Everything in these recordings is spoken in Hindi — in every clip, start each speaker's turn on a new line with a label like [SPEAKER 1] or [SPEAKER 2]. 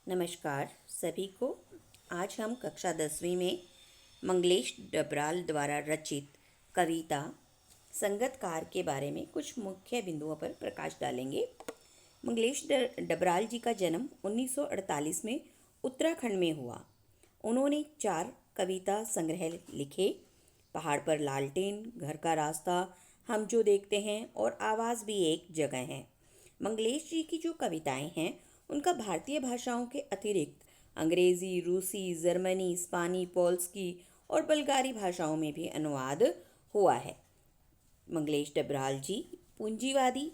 [SPEAKER 1] नमस्कार सभी को। आज हम कक्षा 10वीं में मंगलेश डबराल द्वारा रचित कविता संगतकार के बारे में कुछ मुख्य बिंदुओं पर प्रकाश डालेंगे। मंगलेश डबराल जी का जन्म 1948 में उत्तराखंड में हुआ। उन्होंने 4 कविता संग्रह लिखे। पहाड़ पर लालटेन, घर का रास्ता, हम जो देखते हैं और आवाज़ भी एक जगह है। मंगलेश जी की जो कविताएं हैं उनका भारतीय भाषाओं के अतिरिक्त अंग्रेज़ी, रूसी, जर्मनी, स्पानी, पोल्स्की और बल्गारी भाषाओं में भी अनुवाद हुआ है। मंगलेश डबराल जी पूंजीवादी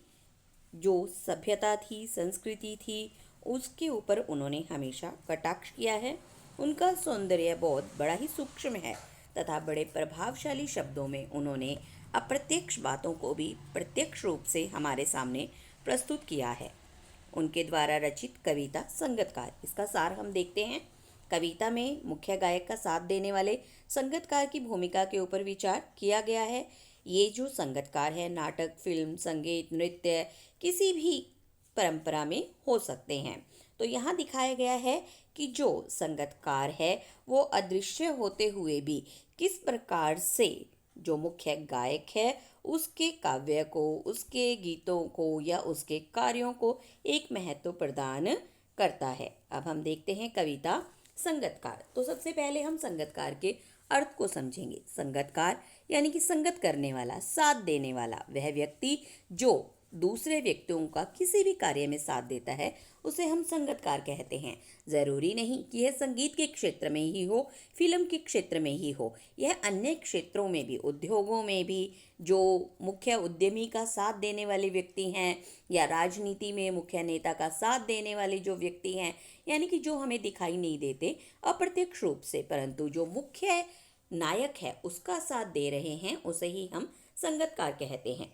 [SPEAKER 1] जो सभ्यता थी, संस्कृति थी, उसके ऊपर उन्होंने हमेशा कटाक्ष किया है। उनका सौंदर्य बोध बड़ा ही सूक्ष्म है तथा बड़े प्रभावशाली शब्दों में उन्होंने अप्रत्यक्ष बातों को भी प्रत्यक्ष रूप से हमारे सामने प्रस्तुत किया है। उनके द्वारा रचित कविता संगतकार, इसका सार हम देखते हैं। कविता में मुख्य गायक का साथ देने वाले संगतकार की भूमिका के ऊपर विचार किया गया है। ये जो संगतकार है नाटक, फिल्म, संगीत, नृत्य किसी भी परंपरा में हो सकते हैं। तो यहाँ दिखाया गया है कि जो संगतकार है वो अदृश्य होते हुए भी किस प्रकार से जो मुख्य गायक है उसके काव्य को, उसके गीतों को या उसके कार्यों को एक महत्व प्रदान करता है। अब हम देखते हैं कविता संगतकार। तो सबसे पहले हम संगतकार के अर्थ को समझेंगे। संगतकार यानी कि संगत करने वाला, साथ देने वाला, वह व्यक्ति जो दूसरे व्यक्तियों का किसी भी कार्य में साथ देता है उसे हम संगतकार कहते हैं। ज़रूरी नहीं कि यह संगीत के क्षेत्र में ही हो, फिल्म के क्षेत्र में ही हो, यह अन्य क्षेत्रों में भी, उद्योगों में भी जो मुख्य उद्यमी का साथ देने वाले व्यक्ति हैं या राजनीति में मुख्य नेता का साथ देने वाले जो व्यक्ति हैं, यानी कि जो हमें दिखाई नहीं देते अप्रत्यक्ष रूप से, परंतु जो मुख्य नायक है उसका साथ दे रहे हैं, उसे ही हम संगतकार कहते हैं।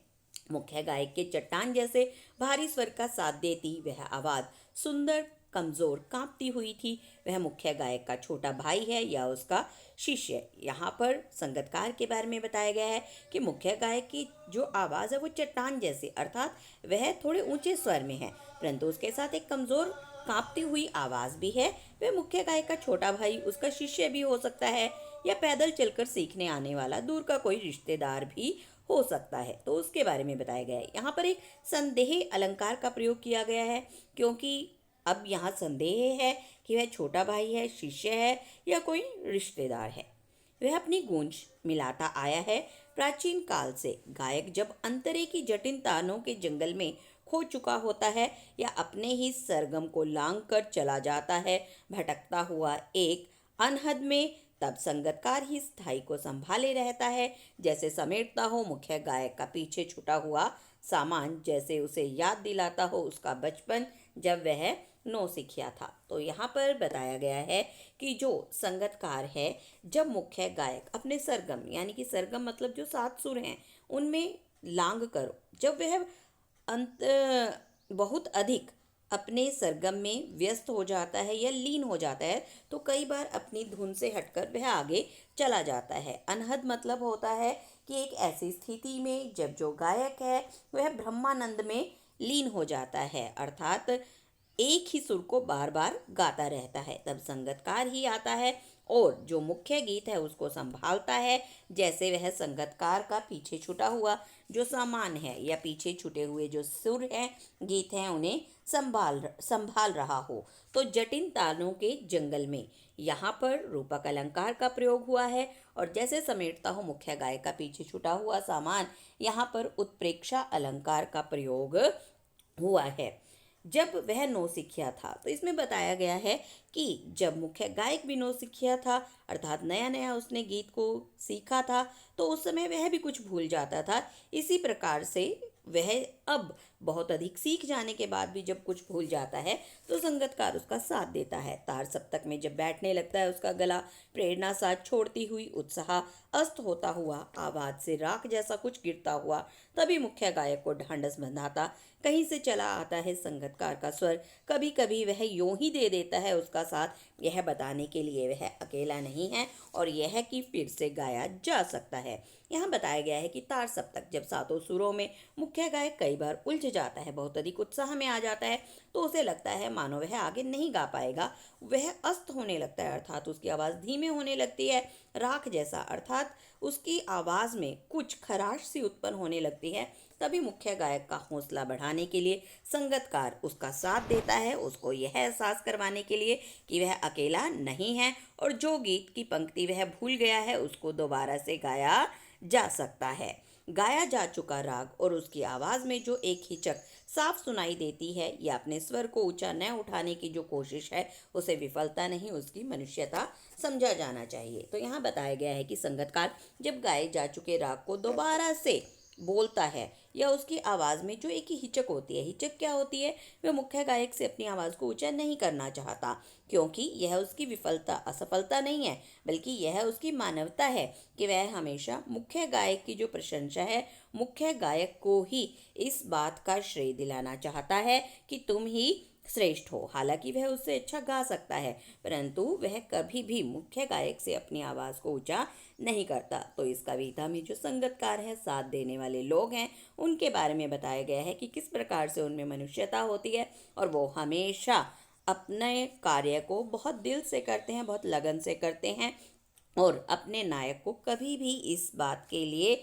[SPEAKER 1] मुख्य गायक के चट्टान जैसे भारी स्वर का साथ देती वह आवाज़ सुंदर, कमज़ोर, कांपती हुई थी। वह मुख्य गायक का छोटा भाई है या उसका शिष्य। यहाँ पर संगतकार के बारे में बताया गया है कि मुख्य गायक की जो आवाज़ है वो चट्टान जैसी, अर्थात वह थोड़े ऊंचे स्वर में है, परंतु उसके साथ एक कमज़ोर कांपती हुई आवाज़ भी है। वह मुख्य गायक का छोटा भाई, उसका शिष्य भी हो सकता है या पैदल चलकर सीखने आने वाला दूर का कोई रिश्तेदार भी हो सकता है। तो उसके बारे में बताया गया है। यहाँ पर एक संदेह अलंकार का प्रयोग किया गया है क्योंकि अब यहाँ संदेह है कि वह छोटा भाई है, शिष्य है या कोई रिश्तेदार है। वह अपनी गूंज मिलाता आया है प्राचीन काल से। गायक जब अंतरे की जटिल तानों के जंगल में खो चुका होता है या अपने ही सरगम को लांग कर चला जाता है भटकता हुआ एक अनहद में, तब संगतकार ही स्थाई को संभाले रहता है। जैसे समेटता हो मुख्य गायक का पीछे छूटा हुआ सामान, जैसे उसे याद दिलाता हो उसका बचपन जब वह नौसिखिया था। तो यहाँ पर बताया गया है कि जो संगतकार है, जब मुख्य गायक अपने सरगम यानी कि सरगम मतलब जो 7 सुर हैं उनमें लांग कर जब वह अंत बहुत अधिक अपने सरगम में व्यस्त हो जाता है या लीन हो जाता है तो कई बार अपनी धुन से हटकर वह आगे चला जाता है। अनहद मतलब होता है कि एक ऐसी स्थिति में जब जो गायक है वह ब्रह्मानंद में लीन हो जाता है, अर्थात एक ही सुर को बार बार गाता रहता है, तब संगतकार ही आता है और जो मुख्य गीत है उसको संभालता है। जैसे वह संगतकार का पीछे छूटा हुआ जो सामान है या पीछे छूटे हुए जो सुर हैं, गीत हैं, उन्हें संभाल रहा हो। तो जटिल तानों के जंगल में यहाँ पर रूपक अलंकार का प्रयोग हुआ है और जैसे समेटता हो मुख्य गायक का पीछे छूटा हुआ सामान, यहाँ पर उत्प्रेक्षा अलंकार का प्रयोग हुआ है। जब वह नौसिखिया था, तो इसमें बताया गया है कि जब मुख्य गायक भी नौसिखिया था, अर्थात नया नया उसने गीत को सीखा था, तो उस समय वह भी कुछ भूल जाता था। इसी प्रकार से वह अब बहुत अधिक सीख जाने के बाद भी जब कुछ भूल जाता है तो संगतकार उसका साथ देता है। तार सप्तक में जब बैठने लगता है उसका गला प्रेरणा साथ छोड़ती हुई उत्साह अस्त होता हुआ, आवाज़ से राख जैसा कुछ गिरता हुआ, तभी मुख्य गायक को ढांढस बंधाता कहीं से चला आता है संगीतकार का स्वर, कभी कभी वह यूं ही दे देता है उसका साथ, यह बताने के लिए वह अकेला नहीं है और यह कि फिर से गाया जा सकता है। यहाँ बताया गया है कि तार सप्तक जब सातों सुरों में मुख्य गायक कई बार उलझ जाता है, बहुत अधिक उत्साह में आ जाता है, तो उसे लगता है मानो वह आगे नहीं गा पाएगा, वह अस्त होने लगता है, अर्थात उसकी आवाज़ धीमे होने लगती है, राख जैसा, अर्थात उसकी आवाज़ में कुछ खराश सी उत्पन्न होने लगती है। तभी मुख्य गायक का हौसला बढ़ाने के लिए संगीतकार उसका साथ देता है, उसको यह एहसास करवाने के लिए कि वह अकेला नहीं है और जो गीत की पंक्ति वह भूल गया है उसको दोबारा से गाया जा सकता है। गाया जा चुका राग और उसकी आवाज़ में जो एक हिचक साफ सुनाई देती है या अपने स्वर को ऊंचा न उठाने की जो कोशिश है, उसे विफलता नहीं उसकी मनुष्यता समझा जाना चाहिए। तो यहाँ बताया गया है कि संगीतकार जब गाए जा चुके राग को दोबारा से बोलता है या उसकी आवाज़ में जो एक ही हिचक होती है, हिचक क्या होती है, वह मुख्य गायक से अपनी आवाज़ को ऊंचा नहीं करना चाहता, क्योंकि यह उसकी विफलता असफलता नहीं है, बल्कि यह उसकी मानवता है कि वह हमेशा मुख्य गायक की जो प्रशंसा है, मुख्य गायक को ही इस बात का श्रेय दिलाना चाहता है कि तुम ही श्रेष्ठ हो। हालांकि वह उससे अच्छा गा सकता है, परंतु वह कभी भी मुख्य गायक से अपनी आवाज़ को ऊंचा नहीं करता। तो इस कविता में जो संगीतकार है, साथ देने वाले लोग हैं, उनके बारे में बताया गया है कि किस प्रकार से उनमें मनुष्यता होती है और वो हमेशा अपने कार्य को बहुत दिल से करते हैं, बहुत लगन से करते हैं और अपने नायक को कभी भी इस बात के लिए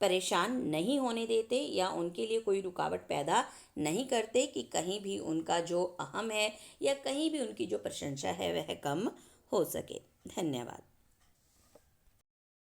[SPEAKER 1] परेशान नहीं होने देते या उनके लिए कोई रुकावट पैदा नहीं करते कि कहीं भी उनका जो अहम है या कहीं भी उनकी जो प्रशंसा है वह कम हो सके। धन्यवाद।